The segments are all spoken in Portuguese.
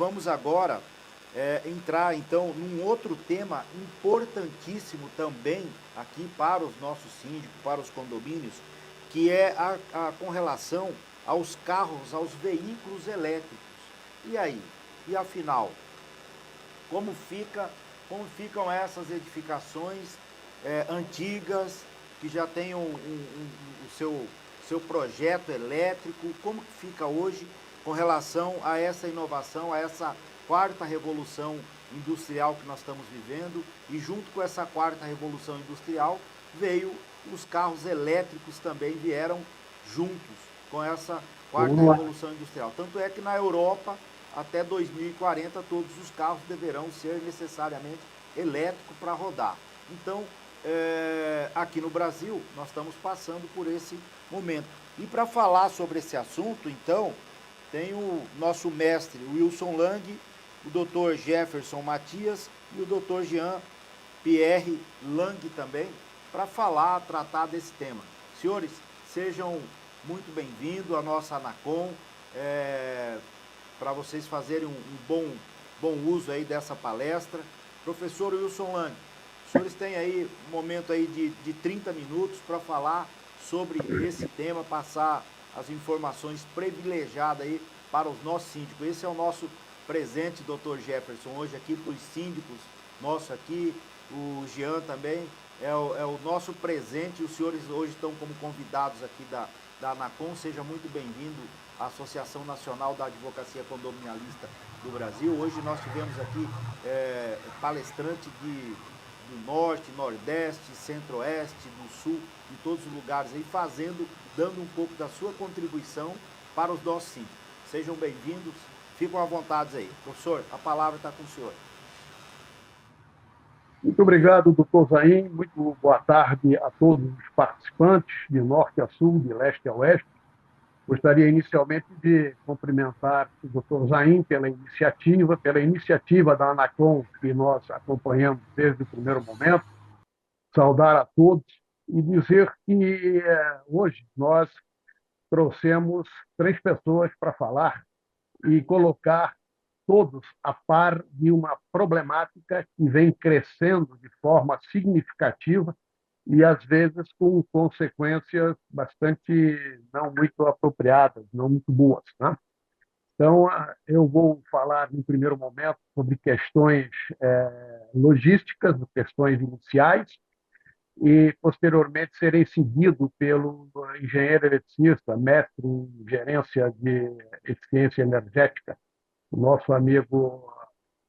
vamos agora entrar então num outro tema importantíssimo também aqui para os nossos síndicos, para os condomínios, que é com relação aos carros, aos veículos elétricos. E aí? E afinal, como ficam essas edificações antigas, que já têm o seu projeto elétrico, como que fica hoje com relação a essa inovação, a essa quarta revolução industrial que nós estamos vivendo, e junto com essa quarta revolução industrial veio os carros elétricos também vieram juntos com essa quarta Vamos lá. revolução industrial. Tanto é que na Europa, até 2040, todos os carros deverão ser necessariamente elétricos para rodar. Então, aqui no Brasil, nós estamos passando por esse momento. E para falar sobre esse assunto, então, tem o nosso mestre Wilson Lang, o Dr. Jefferson Matias e o Dr. Jean Pierre Lang também, para tratar desse tema. Senhores, sejam muito bem-vindos à nossa Anacom, para vocês fazerem um bom uso aí dessa palestra. Professor Wilson Lang, os senhores têm aí um momento aí de 30 minutos para falar sobre esse tema, passar as informações privilegiadas aí para os nossos síndicos. Esse é o nosso presente, Dr. Jefferson, hoje aqui para os síndicos nossos aqui, o Jean também, é o nosso presente. Os senhores hoje estão como convidados aqui da Anacom. Seja muito bem-vindo à Associação Nacional da Advocacia Condominialista do Brasil. Hoje nós tivemos aqui palestrante do Norte, Nordeste, Centro-Oeste, do Sul, de todos os lugares aí, dando um pouco da sua contribuição para os nossos síndicos. Sejam bem-vindos, ficam à vontade aí. Professor, a palavra está com o senhor. Muito obrigado, doutor Zain. Muito boa tarde a todos os participantes, de norte a sul, de leste a oeste. Gostaria inicialmente de cumprimentar o doutor Zain pela iniciativa da Anacom, que nós acompanhamos desde o primeiro momento, saudar a todos e dizer que hoje nós trouxemos 3 pessoas para falar e colocar todos a par de uma problemática que vem crescendo de forma significativa e, às vezes, com consequências bastante não muito apropriadas, não muito boas, né? Então, eu vou falar, no primeiro momento, sobre questões logísticas, questões iniciais, e, posteriormente, serei seguido pelo engenheiro eletricista, mestre em gerência de eficiência energética, o nosso amigo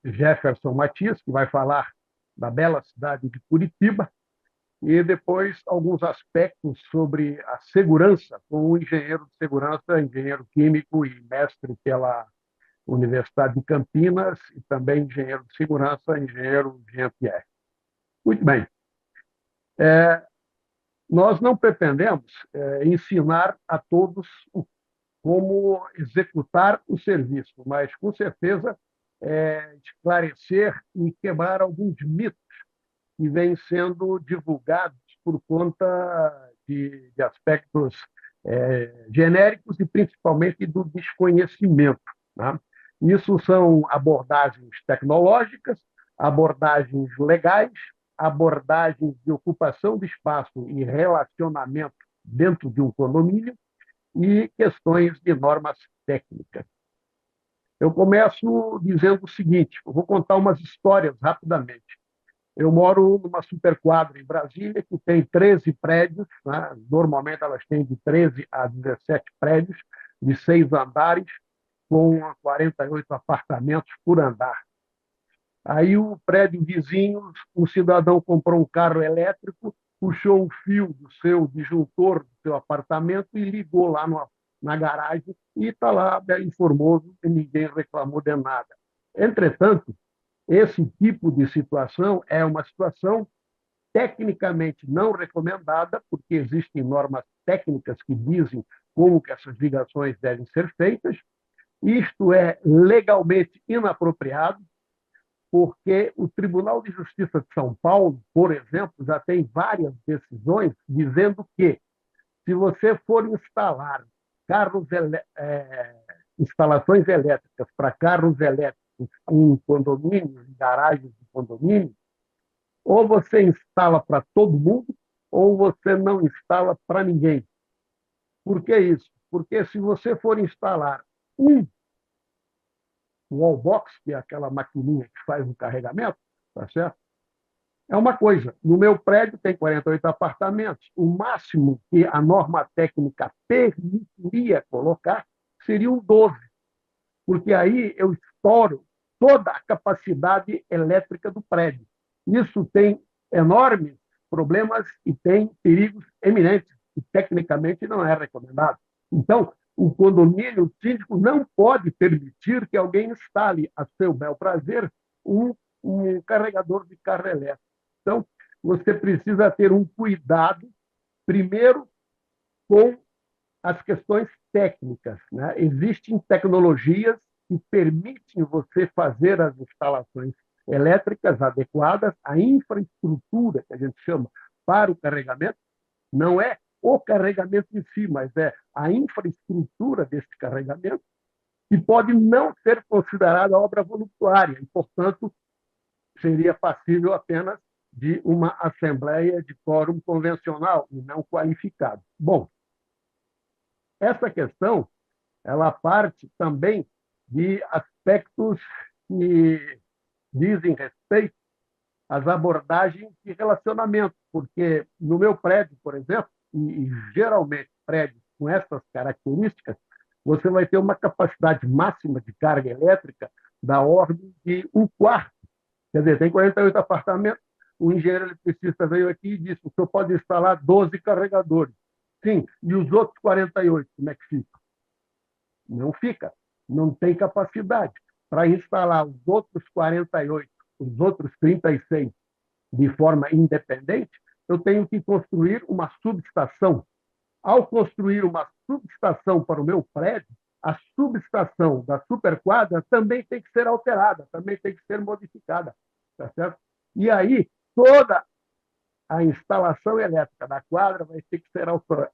Jefferson Matias, que vai falar da bela cidade de Curitiba, e depois alguns aspectos sobre a segurança, com o engenheiro de segurança, engenheiro químico e mestre pela Universidade de Campinas, e também engenheiro de segurança, engenheiro Jean Pierre. Muito bem. Nós não pretendemos ensinar a todos como executar o serviço, mas, com certeza, esclarecer e quebrar alguns mitos que vêm sendo divulgados por conta de aspectos genéricos e, principalmente, do desconhecimento, né? Isso são abordagens tecnológicas, abordagens legais, abordagens de ocupação de espaço e relacionamento dentro de um condomínio e questões de normas técnicas. Eu começo dizendo o seguinte, eu vou contar umas histórias rapidamente. Eu moro numa superquadra em Brasília, que tem 13 prédios, né? Normalmente elas têm de 13 a 17 prédios, de 6 andares, com 48 apartamentos por andar. Aí o prédio vizinho, um cidadão comprou um carro elétrico, puxou o fio do seu disjuntor do seu apartamento e ligou lá na garagem, e está lá bem formoso e ninguém reclamou de nada. Entretanto, esse tipo de situação é uma situação tecnicamente não recomendada, porque existem normas técnicas que dizem como que essas ligações devem ser feitas. Isto é legalmente inapropriado, porque o Tribunal de Justiça de São Paulo, por exemplo, já tem várias decisões dizendo que, se você for instalar instalações elétricas para carros elétricos elétricos em condomínios, em garagens de condomínio, ou você instala para todo mundo, ou você não instala para ninguém. Por que isso? Porque se você for instalar um wallbox, que é aquela maquininha que faz o carregamento, tá certo? É uma coisa. No meu prédio tem 48 apartamentos. O máximo que a norma técnica permitiria colocar seriam 12, porque aí eu estouro toda a capacidade elétrica do prédio. Isso tem enormes problemas e tem perigos eminentes, que tecnicamente não é recomendado. Então, o condomínio, o síndico não pode permitir que alguém instale a seu bel prazer um carregador de carro elétrico. Então, você precisa ter um cuidado, primeiro, com as questões técnicas, né? Existem tecnologias que permitem você fazer as instalações elétricas adequadas, a infraestrutura, que a gente chama, para o carregamento, não é o carregamento em si, mas é a infraestrutura desse carregamento, que pode não ser considerada obra voluntária, e, portanto, seria passível apenas de uma assembleia de quórum convencional e não qualificado. Bom, essa questão ela parte também de aspectos que dizem respeito às abordagens de relacionamento, porque no meu prédio, por exemplo, e geralmente prédios com essas características, você vai ter uma capacidade máxima de carga elétrica da ordem de um quarto. Quer dizer, tem 48 apartamentos, o engenheiro eletricista veio aqui e disse: o senhor pode instalar 12 carregadores. Sim, e os outros 48, como é que fica? Não fica, não tem capacidade. Para instalar os outros 48, os outros 36 de forma independente, eu tenho que construir uma subestação. Ao construir uma subestação para o meu prédio, a subestação da superquadra também tem que ser alterada, também tem que ser modificada. Tá certo? E aí, toda a instalação elétrica da quadra vai ter que ser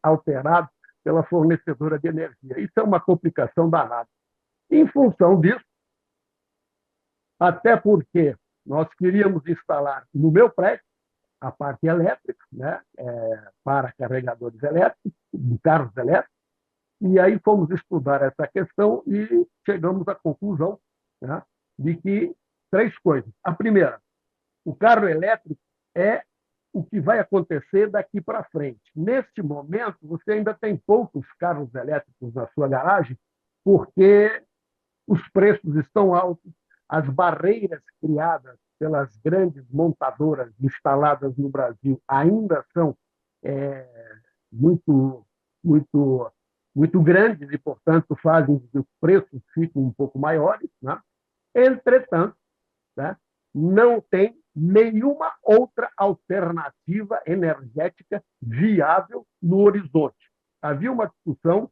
alterada pela fornecedora de energia. Isso é uma complicação danada. Em função disso, até porque nós queríamos instalar no meu prédio a parte elétrica, né, para carregadores elétricos, de carros elétricos, e aí fomos estudar essa questão e chegamos à conclusão, né, de que três coisas. A primeira, o carro elétrico é o que vai acontecer daqui para frente. Neste momento, você ainda tem poucos carros elétricos na sua garagem, porque os preços estão altos, as barreiras criadas pelas grandes montadoras instaladas no Brasil ainda são muito, muito, muito grandes e, portanto, fazem com que os preços fiquem um pouco maiores. Né? Entretanto, né, não tem nenhuma outra alternativa energética viável no horizonte. Havia uma discussão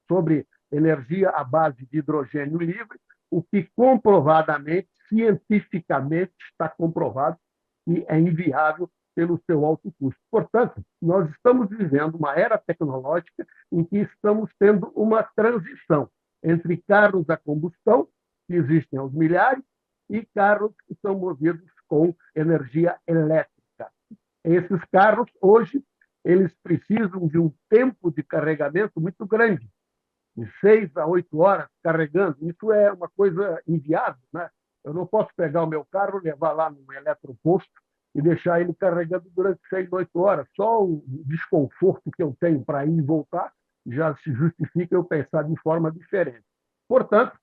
sobre energia à base de hidrogênio livre, o que comprovadamente, cientificamente, está comprovado que é inviável pelo seu alto custo. Portanto, nós estamos vivendo uma era tecnológica em que estamos tendo uma transição entre carros a combustão, que existem aos milhares, e carros que são movidos com energia elétrica. Esses carros, hoje, eles precisam de um tempo de carregamento muito grande, de 6 a 8 horas carregando. Isso é uma coisa inviável, né? Eu não posso pegar o meu carro, levar lá no eletroposto e deixar ele carregando durante 6 a 8 horas. Só o desconforto que eu tenho para ir e voltar já se justifica eu pensar de forma diferente. Portanto,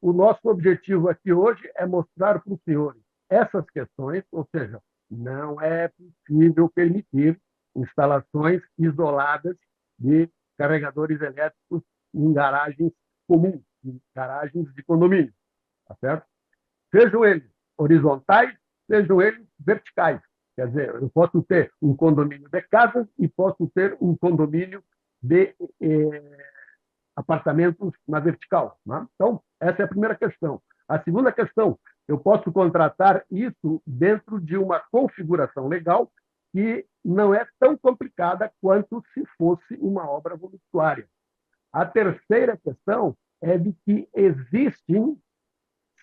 o nosso objetivo aqui hoje é mostrar para os senhores essas questões, ou seja, não é possível permitir instalações isoladas de carregadores elétricos em garagens comuns, em garagens de condomínio, tá certo? Sejam eles horizontais, sejam eles verticais. Quer dizer, eu posso ter um condomínio de casas e posso ter um condomínio de apartamentos na vertical. Né? Então, essa é a primeira questão. A segunda questão, eu posso contratar isso dentro de uma configuração legal que não é tão complicada quanto se fosse uma obra voluntária. A terceira questão é de que existem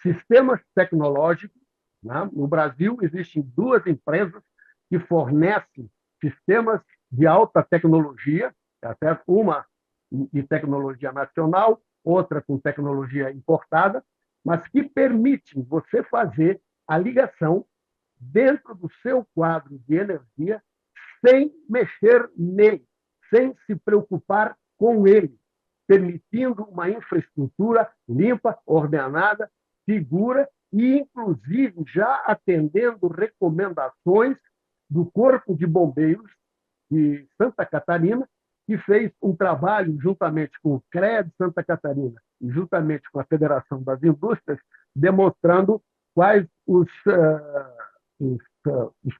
sistemas tecnológicos, né? No Brasil, existem duas empresas que fornecem sistemas de alta tecnologia, tá certo? Uma de tecnologia nacional, outra com tecnologia importada, mas que permitem você fazer a ligação dentro do seu quadro de energia sem mexer nele, sem se preocupar com ele, permitindo uma infraestrutura limpa, ordenada, segura e, inclusive, já atendendo recomendações do Corpo de Bombeiros de Santa Catarina, que fez um trabalho juntamente com o CREA de Santa Catarina e juntamente com a Federação das Indústrias, demonstrando quais os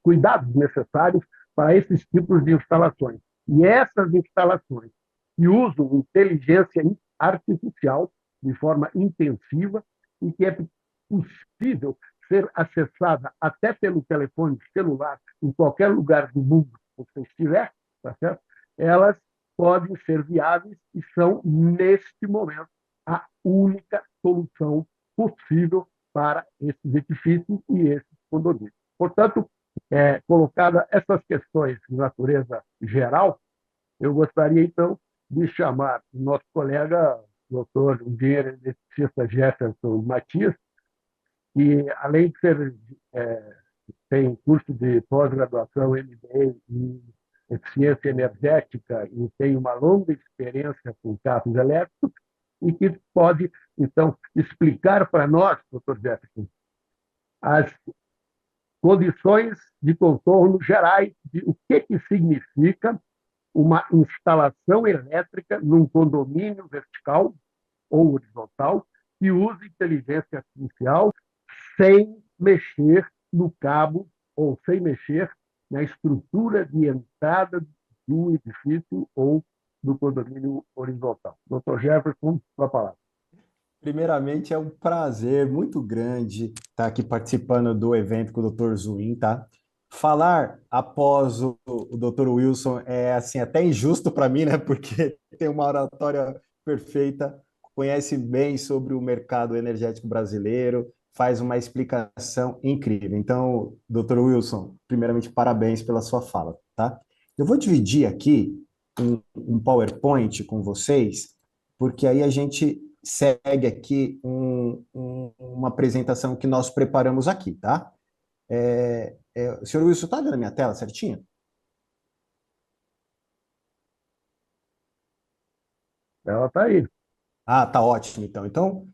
cuidados necessários para esses tipos de instalações. E essas instalações que usam inteligência artificial de forma intensiva e que é possível ser acessada até pelo telefone celular em qualquer lugar do mundo que você estiver, tá certo? Elas podem ser viáveis e são, neste momento, a única solução possível para esses edifícios e esses condomínios. Portanto, colocada essas questões de natureza geral, eu gostaria, então, de chamar o nosso colega, doutor, engenheiro eletricista Jefferson Matias, que, além de ser, tem curso de pós-graduação MBA em eficiência energética e tem uma longa experiência com carros elétricos, e que pode, então, explicar para nós, doutor Jefferson, as condições de contorno gerais de o que significa uma instalação elétrica num condomínio vertical ou horizontal que use inteligência artificial sem mexer no cabo ou sem mexer na estrutura de entrada do edifício ou do condomínio horizontal. Doutor Jefferson, com a palavra. Primeiramente, é um prazer muito grande estar aqui participando do evento com o Dr. Zuin, tá? Falar após o Dr. Wilson é assim até injusto para mim, né? Porque tem uma oratória perfeita, conhece bem sobre o mercado energético brasileiro, faz uma explicação incrível. Então, Dr. Wilson, primeiramente, parabéns pela sua fala, tá? Eu vou dividir aqui um PowerPoint com vocês, porque aí a gente segue aqui uma apresentação que nós preparamos aqui, tá? O senhor Wilson, está vendo a minha tela certinho? Ela está aí. Ah, tá ótimo, então. Então,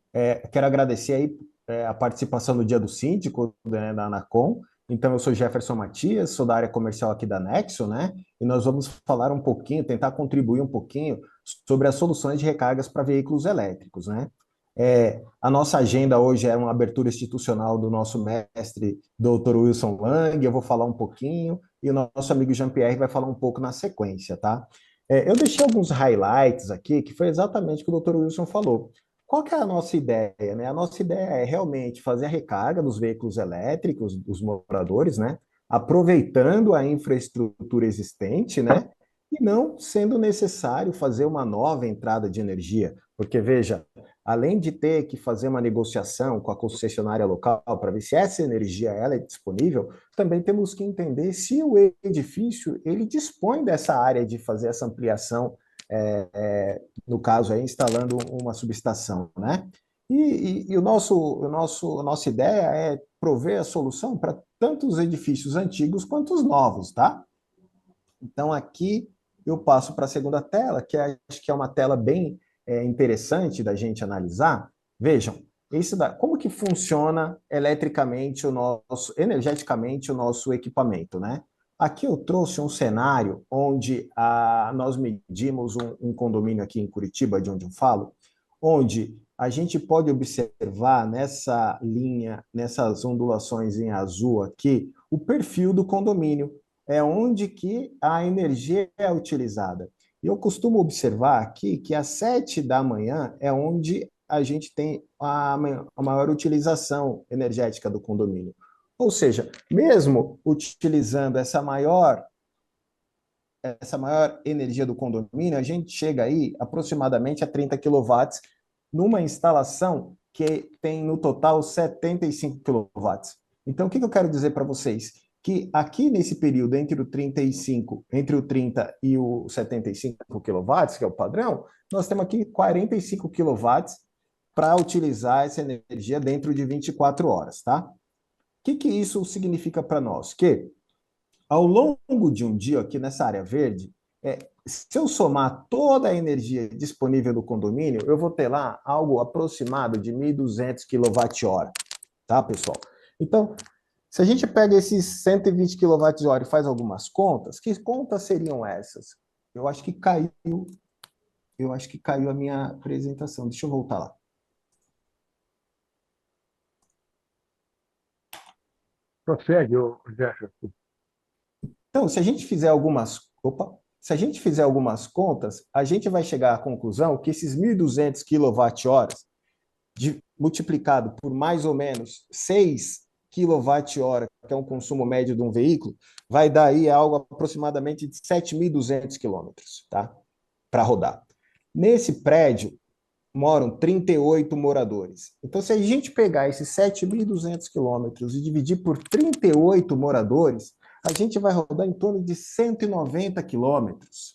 quero agradecer aí a participação no Dia do Síndico, né, da Anacom. Então, eu sou Jefferson Matias, sou da área comercial aqui da Nexo, né? E nós vamos falar um pouquinho, tentar contribuir um pouquinho sobre as soluções de recargas para veículos elétricos, né? A nossa agenda hoje é uma abertura institucional do nosso mestre, Dr. Wilson Lang, eu vou falar um pouquinho, e o nosso amigo Jean-Pierre vai falar um pouco na sequência, tá? Eu deixei alguns highlights aqui, que foi exatamente o que o Dr. Wilson falou. Qual que é a nossa ideia, né? A nossa ideia é realmente fazer a recarga dos veículos elétricos dos moradores, né? Aproveitando a infraestrutura existente, né? E não sendo necessário fazer uma nova entrada de energia. Porque, veja, além de ter que fazer uma negociação com a concessionária local para ver se essa energia ela é disponível, também temos que entender se o edifício ele dispõe dessa área de fazer essa ampliação, no caso, aí, instalando uma subestação, né? E a nossa ideia é prover a solução para tanto os edifícios antigos quanto os novos, tá? Então, aqui eu passo para a segunda tela, que acho que é uma tela bem interessante da gente analisar. Vejam, como que funciona eletricamente energeticamente o nosso equipamento, né? Aqui eu trouxe um cenário onde nós medimos um condomínio aqui em Curitiba, de onde eu falo, onde a gente pode observar nessa linha, nessas ondulações em azul aqui, o perfil do condomínio, é onde que a energia é utilizada. E eu costumo observar aqui que às 7 da manhã é onde a gente tem a maior utilização energética do condomínio. Ou seja, mesmo utilizando essa maior energia do condomínio, a gente chega aí aproximadamente a 30 quilowatts numa instalação que tem no total 75 quilowatts. Então, o que eu quero dizer para vocês? Que aqui nesse período entre o 30 e o 75 quilowatts, que é o padrão, nós temos aqui 45 quilowatts para utilizar essa energia dentro de 24 horas, tá? O que isso significa para nós? Que ao longo de um dia aqui nessa área verde, se eu somar toda a energia disponível do condomínio, eu vou ter lá algo aproximado de 1.200 kWh, tá, pessoal? Então, se a gente pega esses 120 kWh e faz algumas contas, que contas seriam essas? Eu acho que caiu a minha apresentação. Deixa eu voltar lá. Prossegue, Jefferson. Então, se a gente fizer algumas contas, a gente vai chegar à conclusão que esses 1.200 kWh multiplicado por mais ou menos 6 kWh, que é um consumo médio de um veículo, vai dar aí algo aproximadamente de 7.200 quilômetros, tá? Para rodar. Nesse prédio moram 38 moradores. Então, se a gente pegar esses 7.200 quilômetros e dividir por 38 moradores, a gente vai rodar em torno de 190 quilômetros.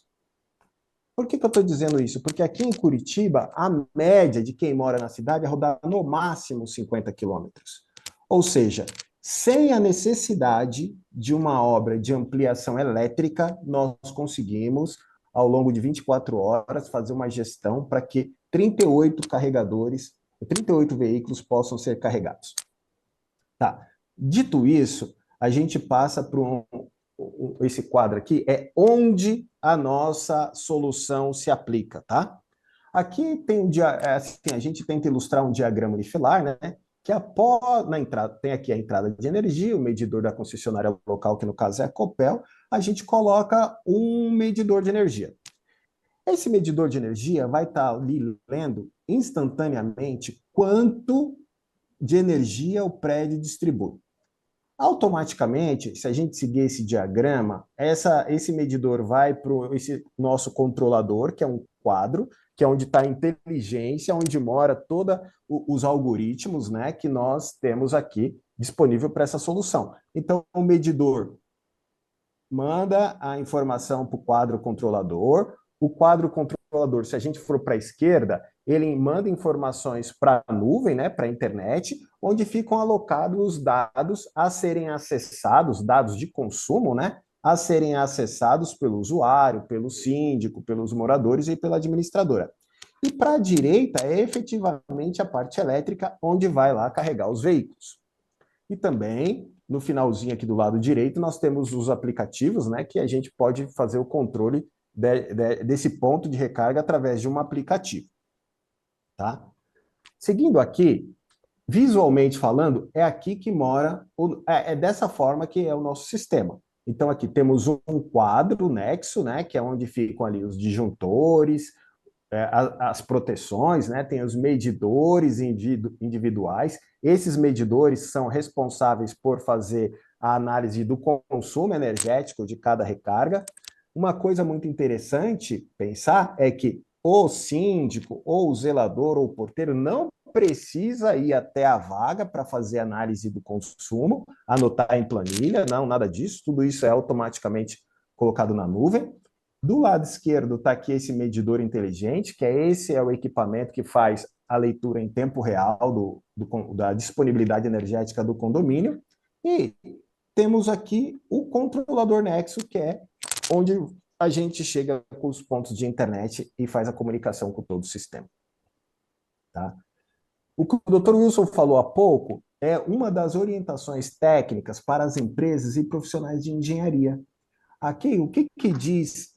Por que eu estou dizendo isso? Porque aqui em Curitiba, a média de quem mora na cidade é rodar no máximo 50 quilômetros. Ou seja, sem a necessidade de uma obra de ampliação elétrica, nós conseguimos, ao longo de 24 horas, fazer uma gestão para que 38 veículos possam ser carregados. Tá. Dito isso, a gente passa para esse quadro aqui, é onde a nossa solução se aplica, tá? Aqui tem assim, a gente tenta ilustrar um diagrama unifilar, né? Que na entrada, tem aqui a entrada de energia, o medidor da concessionária local, que no caso é a Copel, a gente coloca um medidor de energia. Esse medidor de energia vai estar ali lendo instantaneamente quanto de energia o prédio distribui. Automaticamente, se a gente seguir esse diagrama, esse medidor vai para esse nosso controlador, que é um quadro, que é onde está a inteligência, onde mora todos os algoritmos, né, que nós temos aqui disponível para essa solução. Então, o medidor manda a informação para o quadro controlador. O quadro controlador, se a gente for para a esquerda, ele manda informações para a nuvem, né, para a internet, onde ficam alocados os dados a serem acessados, dados de consumo, né, a serem acessados pelo usuário, pelo síndico, pelos moradores e pela administradora. E para a direita é efetivamente a parte elétrica, onde vai lá carregar os veículos. E também, no finalzinho aqui do lado direito, nós temos os aplicativos, né, que a gente pode fazer o controle desse ponto de recarga através de um aplicativo. Tá? Seguindo aqui, visualmente falando, é aqui que mora, é dessa forma que é o nosso sistema. Então, aqui temos um quadro, o nexo, né, que é onde ficam ali os disjuntores, as proteções, né, tem os medidores individuais. Esses medidores são responsáveis por fazer a análise do consumo energético de cada recarga. Uma coisa muito interessante pensar é que o síndico, ou o zelador, ou o porteiro não precisa ir até a vaga para fazer análise do consumo, anotar em planilha, não, nada disso, tudo isso é automaticamente colocado na nuvem. Do lado esquerdo está aqui esse medidor inteligente, que esse é o equipamento que faz a leitura em tempo real da disponibilidade energética do condomínio. E temos aqui o controlador Nexo, que é onde a gente chega com os pontos de internet e faz a comunicação com todo o sistema. Tá? O que o Dr. Wilson falou há pouco é uma das orientações técnicas para as empresas e profissionais de engenharia. Aqui, o que diz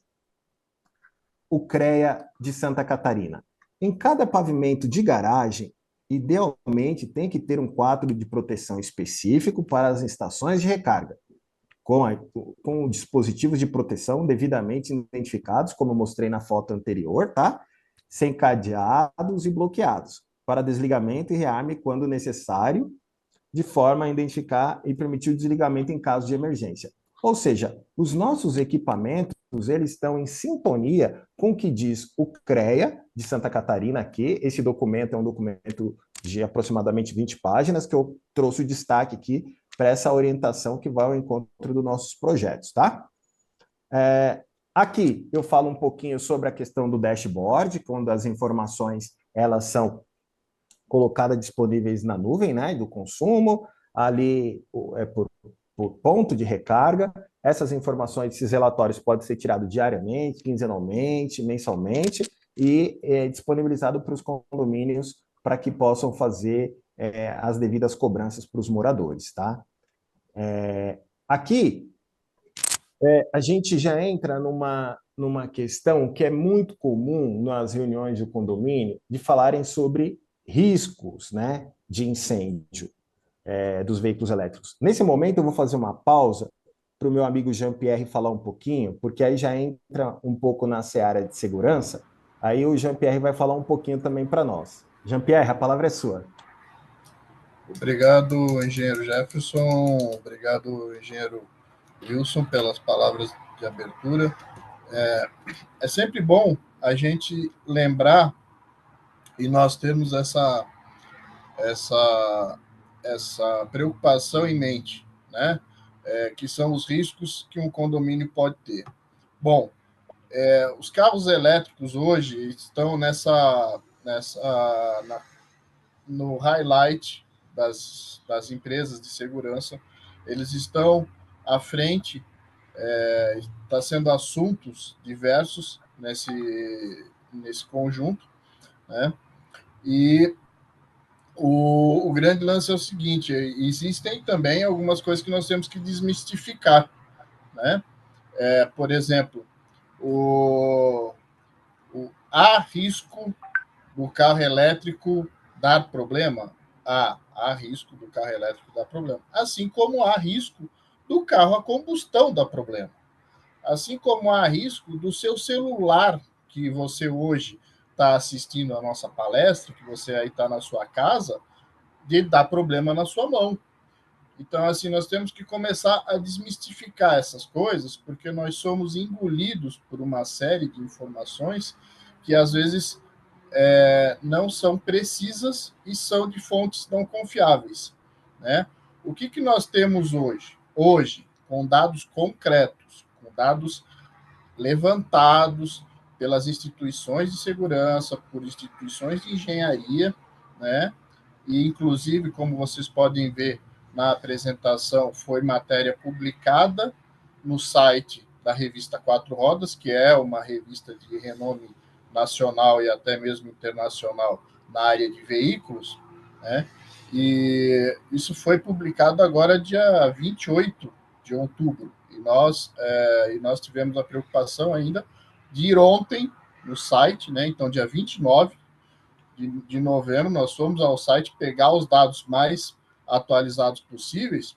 o CREA de Santa Catarina? Em cada pavimento de garagem, idealmente tem que ter um quadro de proteção específico para as estações de recarga, com dispositivos de proteção devidamente identificados, como eu mostrei na foto anterior, tá? Sem cadeados e bloqueados, para desligamento e rearme quando necessário, de forma a identificar e permitir o desligamento em caso de emergência. Ou seja, os nossos equipamentos, eles estão em sintonia com o que diz o CREA de Santa Catarina aqui. Esse documento é um documento de aproximadamente 20 páginas, que eu trouxe o destaque aqui para essa orientação que vai ao encontro dos nossos projetos, tá? Aqui eu falo um pouquinho sobre a questão do dashboard, quando as informações elas são colocadas disponíveis na nuvem, né, do consumo, ali por ponto de recarga. Essas informações, esses relatórios podem ser tirados diariamente, quinzenalmente, mensalmente e disponibilizado para os condomínios para que possam fazer as devidas cobranças para os moradores, tá? Aqui a gente já entra numa questão que é muito comum nas reuniões do condomínio, de falarem sobre riscos, né, de incêndio dos veículos elétricos. Nesse momento, eu vou fazer uma pausa para o meu amigo Jean-Pierre falar um pouquinho, porque aí já entra um pouco na seara de segurança, aí o Jean-Pierre vai falar um pouquinho também para nós. Jean-Pierre, a palavra é sua. Obrigado, engenheiro Jefferson, obrigado, engenheiro Wilson, pelas palavras de abertura. É sempre bom a gente lembrar e nós termos essa preocupação em mente, né? Que são os riscos que um condomínio pode ter. Bom, os carros elétricos hoje estão no highlight das empresas de segurança. Eles estão à frente, está sendo assuntos diversos nesse conjunto, né? E o grande lance é o seguinte: existem também algumas coisas que nós temos que desmistificar, né? Por exemplo, há risco do carro elétrico dar problema? Há risco do carro elétrico dar problema. Assim como há risco do carro a combustão dar problema. Assim como há risco do seu celular, que você hoje está assistindo a nossa palestra, que você aí está na sua casa, de dar problema na sua mão. Então, assim, nós temos que começar a desmistificar essas coisas, porque nós somos engolidos por uma série de informações que, às vezes, não são precisas e são de fontes não confiáveis, né? O que nós temos hoje? Hoje, com dados concretos, com dados levantados pelas instituições de segurança, por instituições de engenharia, né? E, inclusive, como vocês podem ver na apresentação, foi matéria publicada no site da revista Quatro Rodas, que é uma revista de renome nacional e até mesmo internacional na área de veículos, né? E isso foi publicado agora dia 28 de outubro. E nós tivemos a preocupação ainda de ir ontem no site, né? Então, dia 29 de novembro, nós fomos ao site pegar os dados mais atualizados possíveis.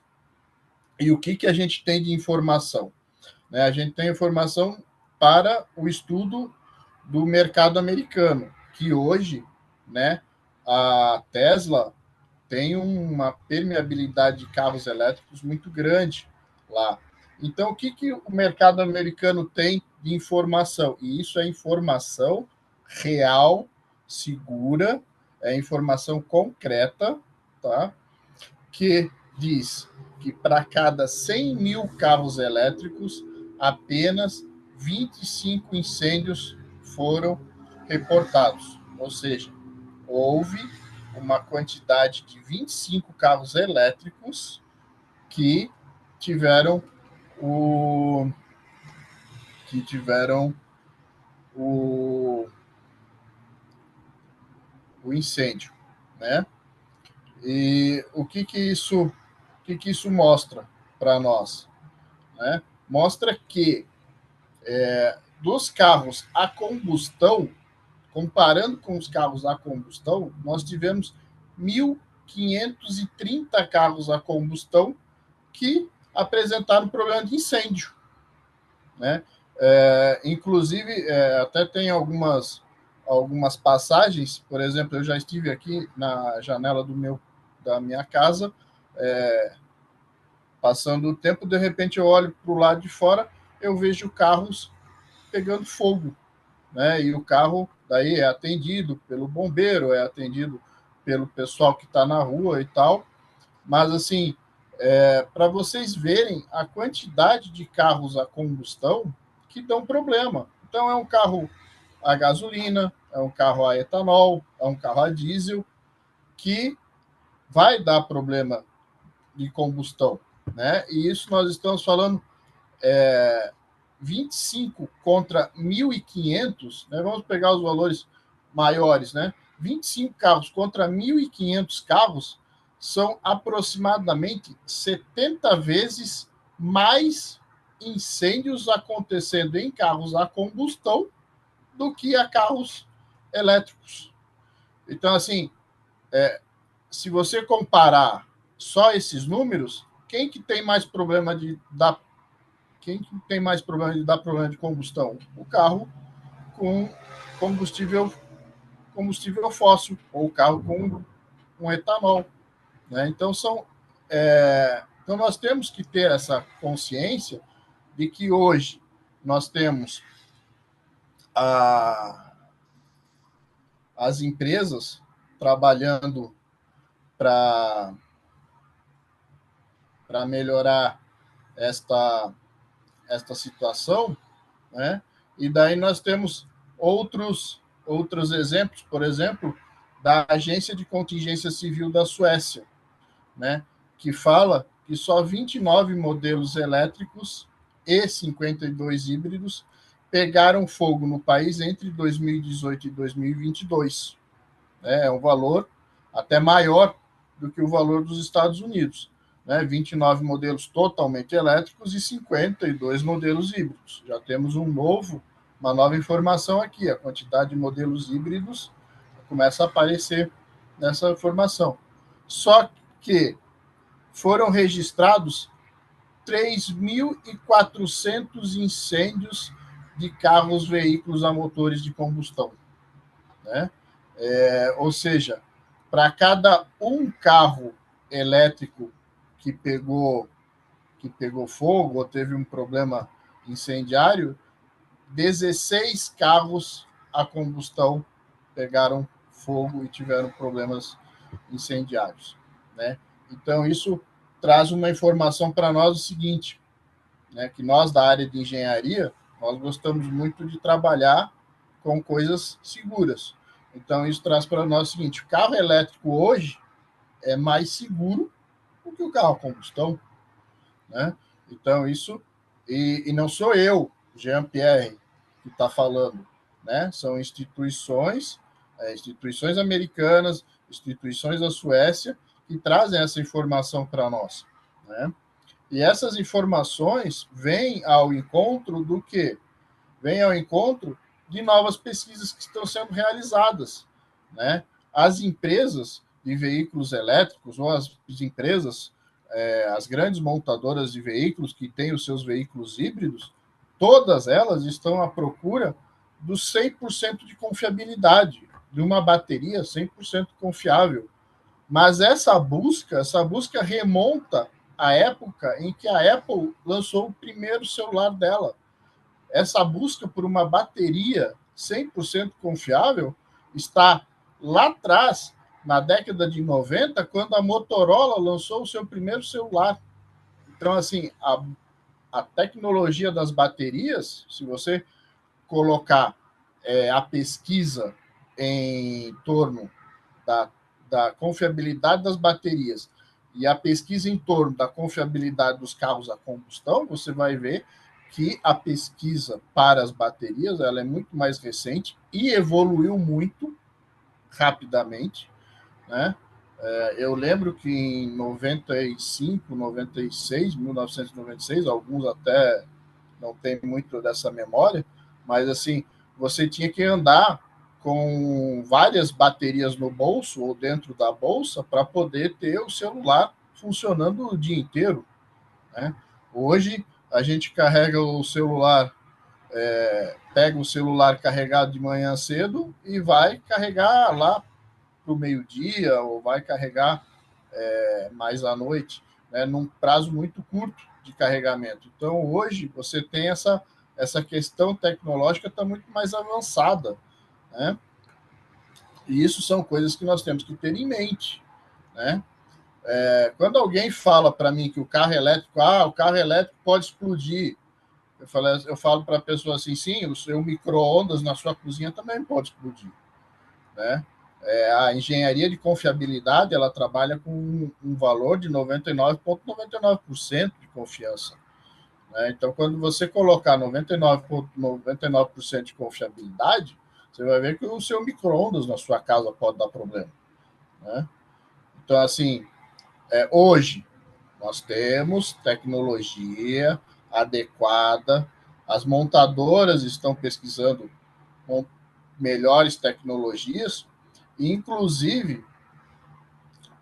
E o que a gente tem de informação? A gente tem informação para o estudo do mercado americano, que hoje, né, a Tesla tem uma permeabilidade de carros elétricos muito grande lá. Então, o que o mercado americano tem de informação? E isso é informação real, segura, é informação concreta, tá? Que diz que para cada 100 mil carros elétricos, apenas 25 incêndios foram reportados. Ou seja, houve uma quantidade de 25 carros elétricos que tiveram o incêndio, né? E o que isso mostra para nós, né? Mostra que dos carros a combustão, comparando com os carros a combustão, nós tivemos 1.530 carros a combustão que apresentaram problema de incêndio, né? Inclusive, até tem algumas passagens. Por exemplo, eu já estive aqui na janela da minha casa, passando o tempo, de repente eu olho para o lado de fora, eu vejo carros pegando fogo, né? E o carro daí é atendido pelo bombeiro, é atendido pelo pessoal que está na rua e tal, mas assim, para vocês verem a quantidade de carros a combustão que dão problema. Então é um carro a gasolina, é um carro a etanol, é um carro a diesel, que vai dar problema de combustão, né? E isso nós estamos falando 25 contra 1.500, né? Vamos pegar os valores maiores, né? 25 carros contra 1.500 carros são aproximadamente 70 vezes mais incêndios acontecendo em carros a combustão do que a carros elétricos. Então, assim, se você comparar só esses números, quem que tem mais problema de dar problema de combustão? O carro com combustível fóssil, ou o carro com um etanol, né? Então então nós temos que ter essa consciência de que hoje nós temos as empresas trabalhando para melhorar esta situação, né? E daí nós temos outros exemplos, por exemplo, da Agência de Contingência Civil da Suécia, né? Que fala que só 29 modelos elétricos e 52 híbridos pegaram fogo no país entre 2018 e 2022. É um valor até maior do que o valor dos Estados Unidos. 29 modelos totalmente elétricos e 52 modelos híbridos. Já temos uma nova informação aqui. A quantidade de modelos híbridos começa a aparecer nessa informação. Só que foram registrados 3.400 incêndios de carros, veículos a motores de combustão, né? Ou seja, para cada um carro elétrico que pegou fogo ou teve um problema incendiário, 16 carros a combustão pegaram fogo e tiveram problemas incendiários, né? Então, isso traz uma informação para nós o seguinte, né, que nós da área de engenharia, nós gostamos muito de trabalhar com coisas seguras. Então, isso traz para nós o seguinte, o carro elétrico hoje é mais seguro do que o carro a combustão, né? Então, isso... E não sou eu, Jean-Pierre, que está falando, né? São instituições americanas, instituições da Suécia, que trazem essa informação para nós, né? E essas informações vêm ao encontro do quê? Vêm ao encontro de novas pesquisas que estão sendo realizadas, né? As empresas de veículos elétricos, ou as empresas, as grandes montadoras de veículos que têm os seus veículos híbridos, todas elas estão à procura do 100% de confiabilidade, de uma bateria 100% confiável. Mas essa busca remonta à época em que a Apple lançou o primeiro celular dela. Essa busca por uma bateria 100% confiável está lá atrás, na década de 90, quando a Motorola lançou o seu primeiro celular. Então, assim, a tecnologia das baterias, se você colocar a pesquisa em torno da confiabilidade das baterias e a pesquisa em torno da confiabilidade dos carros a combustão, você vai ver que a pesquisa para as baterias ela é muito mais recente e evoluiu muito rapidamente, né? Eu lembro que em 95, 96, 1996, alguns até não têm muito dessa memória, mas assim, você tinha que andar com várias baterias no bolso ou dentro da bolsa para poder ter o celular funcionando o dia inteiro, né? Hoje, a gente carrega o celular, pega o celular carregado de manhã cedo e vai carregar lá para o meio-dia ou vai carregar mais à noite, né, num prazo muito curto de carregamento. Então, hoje, você tem essa questão tecnológica está muito mais avançada, né? E isso são coisas que nós temos que ter em mente, né? Quando alguém fala para mim que o carro elétrico pode explodir, eu falo para a pessoa assim, sim, o seu micro-ondas na sua cozinha também pode explodir, né? A engenharia de confiabilidade, ela trabalha com um valor de 99,99% de confiança, né? Então, quando você colocar 99,99% de confiabilidade, você vai ver que o seu micro-ondas na sua casa pode dar problema, né? Então, assim, hoje, nós temos tecnologia adequada, as montadoras estão pesquisando melhores tecnologias, inclusive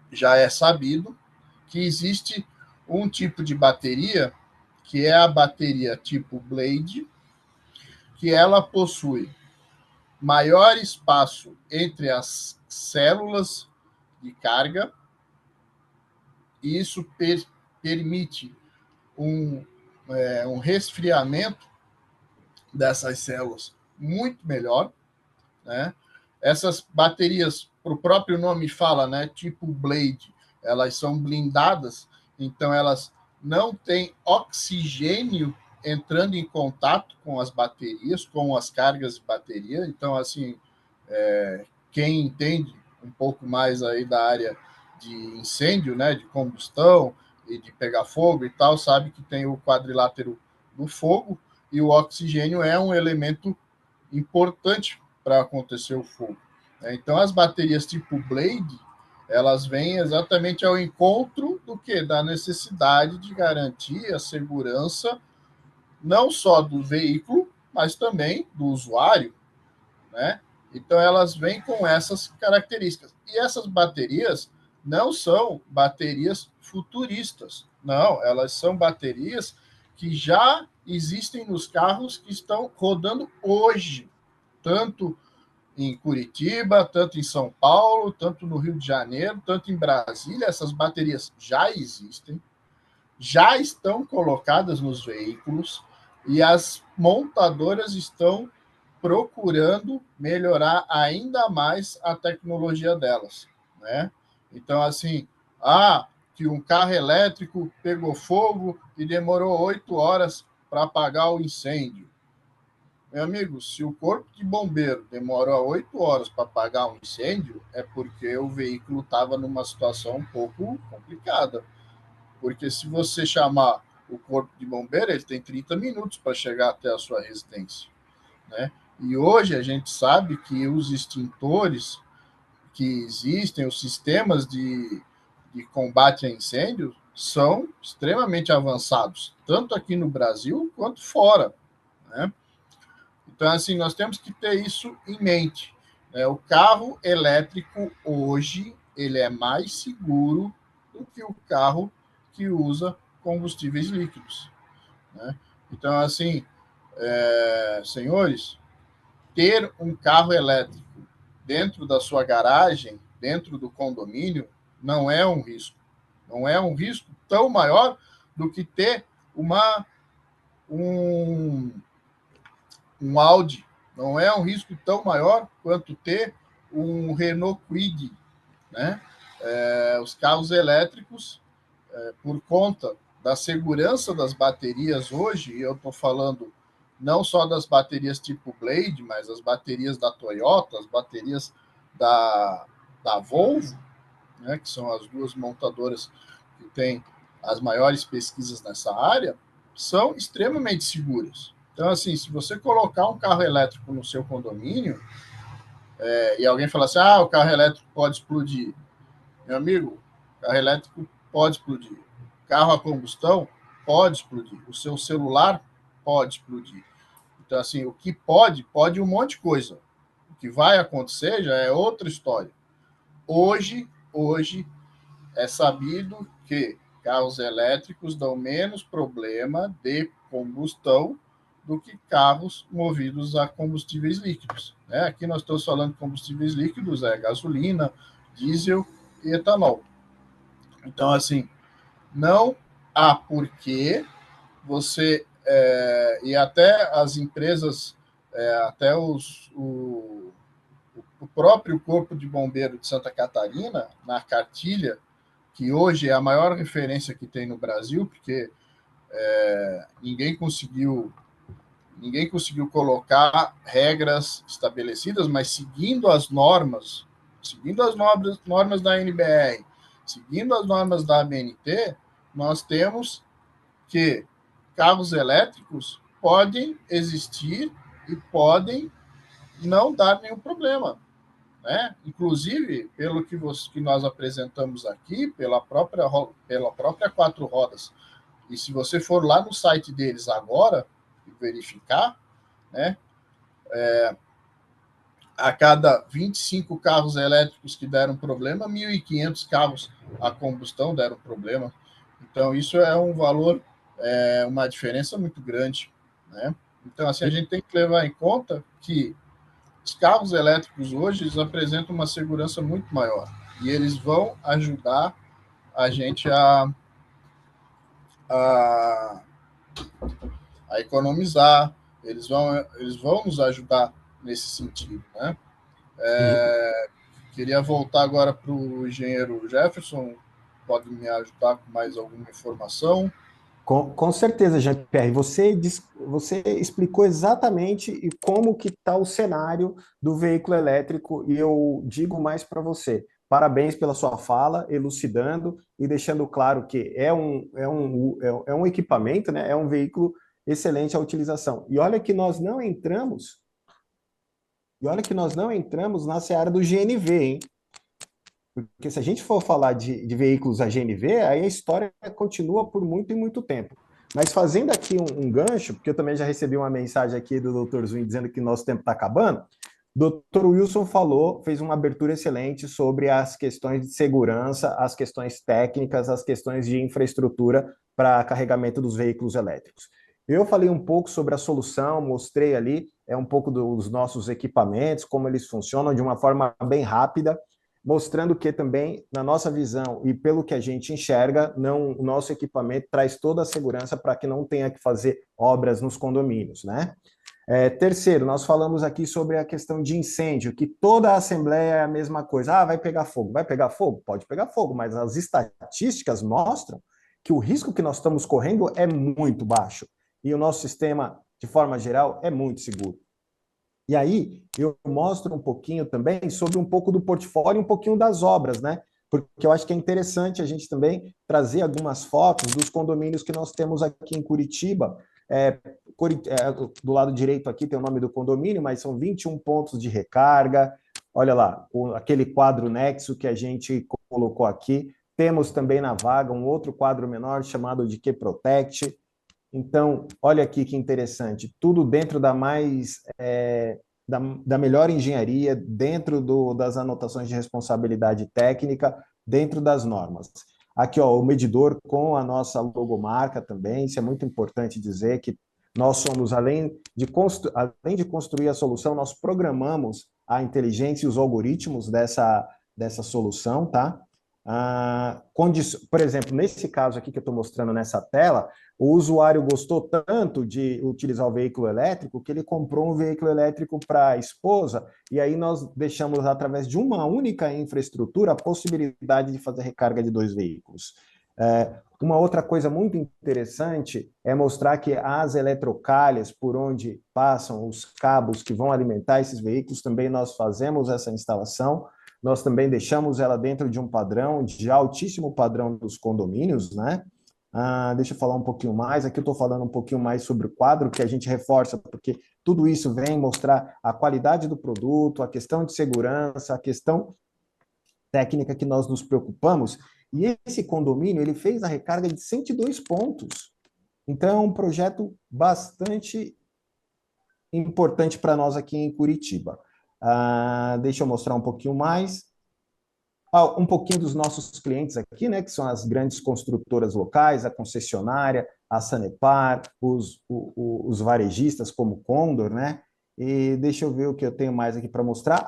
já é sabido que existe um tipo de bateria, que é a bateria tipo Blade, que ela possui maior espaço entre as células de carga, e isso permite um resfriamento dessas células muito melhor, né? Essas baterias, o próprio nome fala, né, tipo Blade, elas são blindadas, então elas não têm oxigênio entrando em contato com as baterias, com as cargas de bateria. Então, assim, quem entende um pouco mais aí da área de incêndio, né, de combustão e de pegar fogo e tal, sabe que tem o quadrilátero do fogo, e o oxigênio é um elemento importante para acontecer o fogo. Então, as baterias tipo Blade, elas vêm exatamente ao encontro do que? Da necessidade de garantir a segurança não só do veículo, mas também do usuário, né? Então, elas vêm com essas características. E essas baterias não são baterias futuristas, não, elas são baterias que já existem nos carros que estão rodando hoje, tanto em Curitiba, tanto em São Paulo, tanto no Rio de Janeiro, tanto em Brasília. Essas baterias já existem, já estão colocadas nos veículos, e as montadoras estão procurando melhorar ainda mais a tecnologia delas, né? Então, assim, que um carro elétrico pegou fogo e demorou 8 horas para apagar o incêndio. Meu amigo, se o corpo de bombeiro demorou 8 horas para apagar um incêndio, é porque o veículo estava numa situação um pouco complicada. Porque se você chamar o corpo de bombeiro, ele tem 30 minutos para chegar até a sua residência, né? E hoje a gente sabe que os extintores que existem, os sistemas de combate a incêndio, são extremamente avançados, tanto aqui no Brasil quanto fora, né? Então, assim, nós temos que ter isso em mente, né? O carro elétrico hoje, ele é mais seguro do que o carro que usa combustíveis líquidos, né? Então, assim, senhores, ter um carro elétrico dentro da sua garagem, dentro do condomínio, não é um risco. Não é um risco tão maior do que ter um Audi. Não é um risco tão maior quanto ter um Renault Kwid, né? Os carros elétricos, por conta da segurança das baterias hoje, e eu estou falando não só das baterias tipo Blade, mas as baterias da Toyota, as baterias da Volvo, né, que são as duas montadoras que têm as maiores pesquisas nessa área, são extremamente seguras. Então, assim, se você colocar um carro elétrico no seu condomínio, e alguém falar assim, o carro elétrico pode explodir. Meu amigo, o carro elétrico pode explodir. Carro a combustão pode explodir. O seu celular pode explodir. Então, assim, o que pode um monte de coisa. O que vai acontecer já é outra história. Hoje é sabido que carros elétricos dão menos problema de combustão do que carros movidos a combustíveis líquidos, né? Aqui nós estamos falando de combustíveis líquidos, gasolina, diesel e etanol. Então, assim, não há porquê você, e até as empresas, até o próprio Corpo de Bombeiro de Santa Catarina, na cartilha, que hoje é a maior referência que tem no Brasil, porque ninguém conseguiu colocar regras estabelecidas, mas seguindo as normas da NBR, seguindo as normas da ABNT, nós temos que carros elétricos podem existir e podem não dar nenhum problema, né? Inclusive, pelo que nós apresentamos aqui, pela própria Quatro Rodas, e se você for lá no site deles agora e verificar, né, a cada 25 carros elétricos que deram problema, 1.500 carros a combustão deram problema. Então, isso é um valor, uma diferença muito grande, né? Então, assim, a gente tem que levar em conta que os carros elétricos hoje eles apresentam uma segurança muito maior e eles vão ajudar a gente a economizar, eles vão nos ajudar nesse sentido, né? Queria voltar agora para o engenheiro Jefferson, pode me ajudar com mais alguma informação? Com certeza, Jean-Pierre. Você explicou exatamente como que está o cenário do veículo elétrico e eu digo mais para você. Parabéns pela sua fala, elucidando e deixando claro que é um equipamento, né? É um veículo excelente à utilização. E olha que nós não entramos na seara do GNV, hein? Porque se a gente for falar de veículos a GNV, aí a história continua por muito e muito tempo. Mas fazendo aqui um gancho, porque eu também já recebi uma mensagem aqui do Dr. Zwin dizendo que nosso tempo está acabando, o Dr. Wilson fez uma abertura excelente sobre as questões de segurança, as questões técnicas, as questões de infraestrutura para carregamento dos veículos elétricos. Eu falei um pouco sobre a solução, mostrei ali um pouco dos nossos equipamentos, como eles funcionam de uma forma bem rápida, mostrando que também, na nossa visão e pelo que a gente enxerga, o nosso equipamento traz toda a segurança para que não tenha que fazer obras nos condomínios, né? Terceiro, nós falamos aqui sobre a questão de incêndio, que toda a Assembleia é a mesma coisa. Ah, vai pegar fogo. Vai pegar fogo? Pode pegar fogo, mas as estatísticas mostram que o risco que nós estamos correndo é muito baixo e o nosso sistema, de forma geral, é muito seguro. E aí, eu mostro um pouquinho também sobre um pouco do portfólio e um pouquinho das obras, né? Porque eu acho que é interessante a gente também trazer algumas fotos dos condomínios que nós temos aqui em Curitiba. Do lado direito aqui tem o nome do condomínio, mas são 21 pontos de recarga. Olha lá, aquele quadro Nexo que a gente colocou aqui. Temos também na vaga um outro quadro menor chamado de Q-Protect. Então, olha aqui que interessante, tudo dentro da melhor engenharia, dentro das anotações de responsabilidade técnica, dentro das normas. Aqui, ó, o medidor com a nossa logomarca também, isso é muito importante dizer que nós somos, além de construir a solução, nós programamos a inteligência e os algoritmos dessa solução, tá? Por exemplo, nesse caso aqui que eu estou mostrando nessa tela, o usuário gostou tanto de utilizar o veículo elétrico que ele comprou um veículo elétrico para a esposa e aí nós deixamos, através de uma única infraestrutura, a possibilidade de fazer recarga de 2 veículos. Uma outra coisa muito interessante é mostrar que as eletrocalhas por onde passam os cabos que vão alimentar esses veículos, também nós fazemos essa instalação. Nós também deixamos ela dentro de um padrão, de altíssimo padrão dos condomínios, né? Deixa eu falar um pouquinho mais. Aqui eu estou falando um pouquinho mais sobre o quadro que a gente reforça, porque tudo isso vem mostrar a qualidade do produto, a questão de segurança, a questão técnica que nós nos preocupamos. E esse condomínio, ele fez a recarga de 102 pontos. Então, é um projeto bastante importante para nós aqui em Curitiba. Deixa eu mostrar um pouquinho mais. Um pouquinho dos nossos clientes aqui, né, que são as grandes construtoras locais, a concessionária, a Sanepar, os varejistas como Condor, né? E deixa eu ver o que eu tenho mais aqui para mostrar.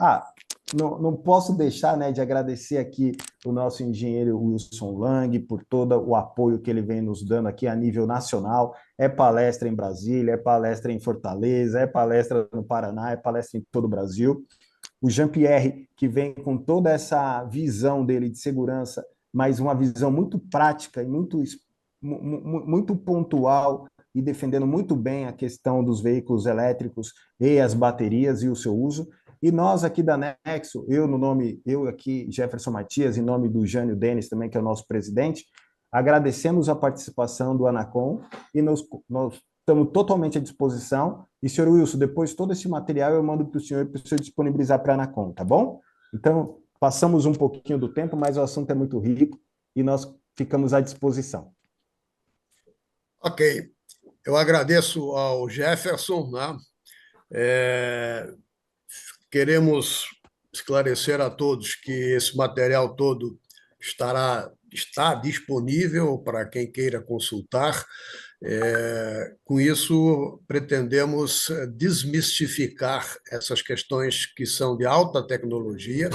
Não posso deixar, né, de agradecer aqui o nosso engenheiro Wilson Lang por todo o apoio que ele vem nos dando aqui a nível nacional. É palestra em Brasília, é palestra em Fortaleza, é palestra no Paraná, é palestra em todo o Brasil. o Jean-Pierre, que vem com toda essa visão dele de segurança, mas uma visão muito prática e muito pontual, e defendendo muito bem a questão dos veículos elétricos e as baterias e o seu uso. E nós aqui da Nexo, eu aqui, Jefferson Matias, em nome do Jânio Denis também, que é o nosso presidente, agradecemos a participação do Anacom e nós estamos totalmente à disposição. E, senhor Wilson, depois todo esse material eu mando para o senhor disponibilizar para a Anacom, tá bom? Então, passamos um pouquinho do tempo, mas o assunto é muito rico e nós ficamos à disposição. Ok. Eu agradeço ao Jefferson, né? Queremos esclarecer a todos que esse material todo está disponível para quem queira consultar. Com isso, pretendemos desmistificar essas questões que são de alta tecnologia.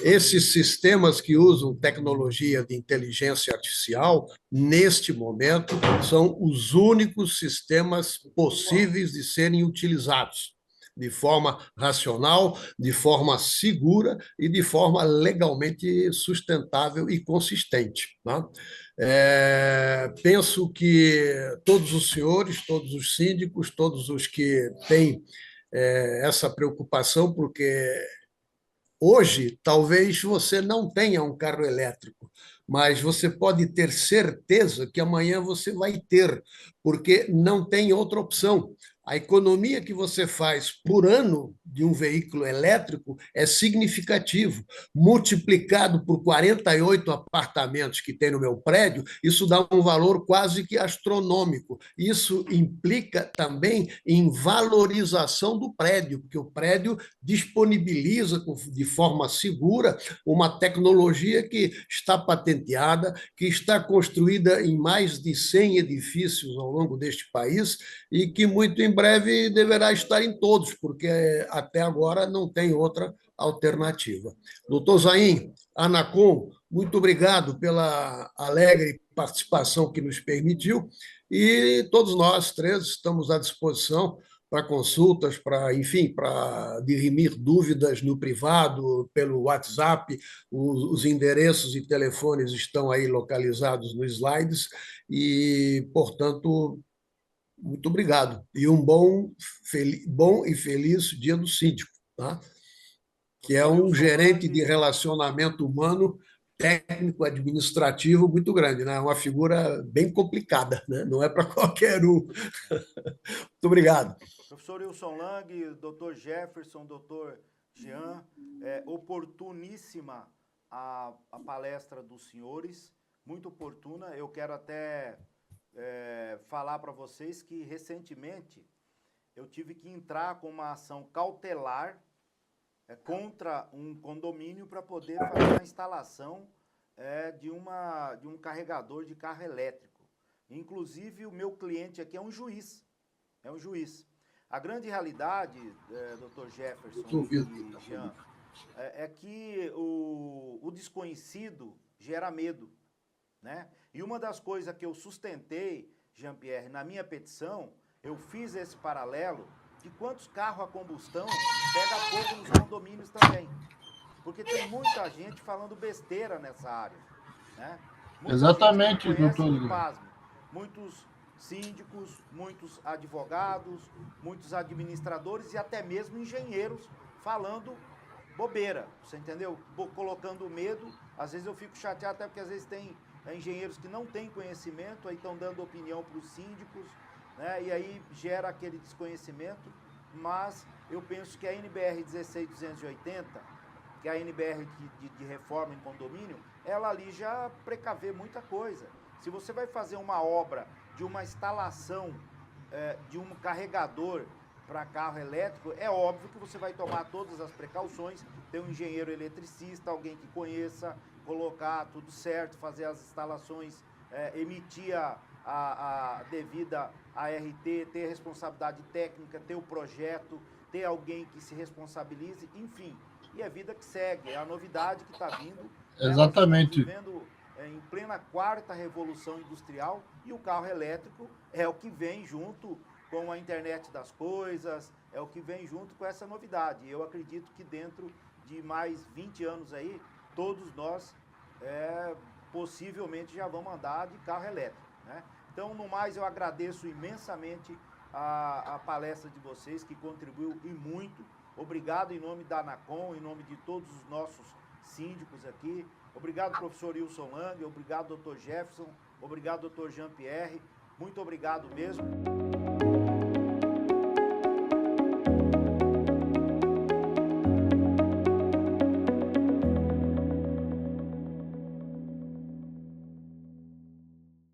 Esses sistemas que usam tecnologia de inteligência artificial, neste momento, são os únicos sistemas possíveis de serem utilizados de forma racional, de forma segura e de forma legalmente sustentável e consistente. Né? Penso que todos os senhores, todos os síndicos, todos os que têm essa preocupação, porque hoje talvez você não tenha um carro elétrico, mas você pode ter certeza que amanhã você vai ter, porque não tem outra opção. A economia que você faz por ano de um veículo elétrico é significativo. Multiplicado por 48 apartamentos que tem no meu prédio, isso dá um valor quase que astronômico. Isso implica também em valorização do prédio, porque o prédio disponibiliza de forma segura uma tecnologia que está patenteada, que está construída em mais de 100 edifícios ao longo deste país e que muito em breve deverá estar em todos, porque até agora não tem outra alternativa. Doutor Zain, Anacom, muito obrigado pela alegre participação que nos permitiu e todos nós três estamos à disposição para consultas, enfim, para dirimir dúvidas no privado, pelo WhatsApp. Os endereços e telefones estão aí localizados nos slides e, portanto, muito obrigado. E um bom e feliz Dia do Síndico, tá? Que é um gerente de relacionamento humano, técnico, administrativo muito grande, né? Uma figura bem complicada, né? Não é para qualquer um. Muito obrigado. Professor Wilson Lang, doutor Jefferson, doutor Jean, oportuníssima a palestra dos senhores, muito oportuna. Eu quero até falar para vocês que recentemente eu tive que entrar com uma ação cautelar contra um condomínio para poder fazer a instalação de um carregador de carro elétrico. Inclusive, o meu cliente aqui é um juiz. A grande realidade, Dr. Jefferson e Jean, é que o desconhecido gera medo, né? E uma das coisas que eu sustentei, Jean-Pierre, na minha petição, eu fiz esse paralelo de quantos carros a combustão pega fogo nos condomínios também. Porque tem muita gente falando besteira nessa área, né? Exatamente, doutor. Muitos síndicos, muitos advogados, muitos administradores e até mesmo engenheiros falando bobeira, você entendeu? Colocando medo. Às vezes eu fico chateado até porque às vezes tem engenheiros que não têm conhecimento, aí estão dando opinião para os síndicos, né? E aí gera aquele desconhecimento. Mas eu penso que a NBR 16280, que é a NBR de reforma em condomínio, ela ali já precavê muita coisa. Se você vai fazer uma obra de uma instalação de um carregador para carro elétrico, é óbvio que você vai tomar todas as precauções, ter um engenheiro eletricista, alguém que conheça, colocar tudo certo, fazer as instalações, emitir a devida ART, ter responsabilidade técnica, ter o projeto, ter alguém que se responsabilize, enfim. E a vida que segue, é a novidade que está vindo. Exatamente. Nós estamos vivendo em plena quarta revolução industrial e o carro elétrico é o que vem junto com a internet das coisas, é o que vem junto com essa novidade. Eu acredito que dentro de mais 20 anos aí, todos nós possivelmente já vamos andar de carro elétrico, né? Então, no mais, eu agradeço imensamente a palestra de vocês, que contribuiu e muito. Obrigado em nome da Anacom, em nome de todos os nossos síndicos aqui. Obrigado, professor Wilson Lang, obrigado, doutor Jefferson, obrigado, doutor Jean-Pierre. Muito obrigado mesmo.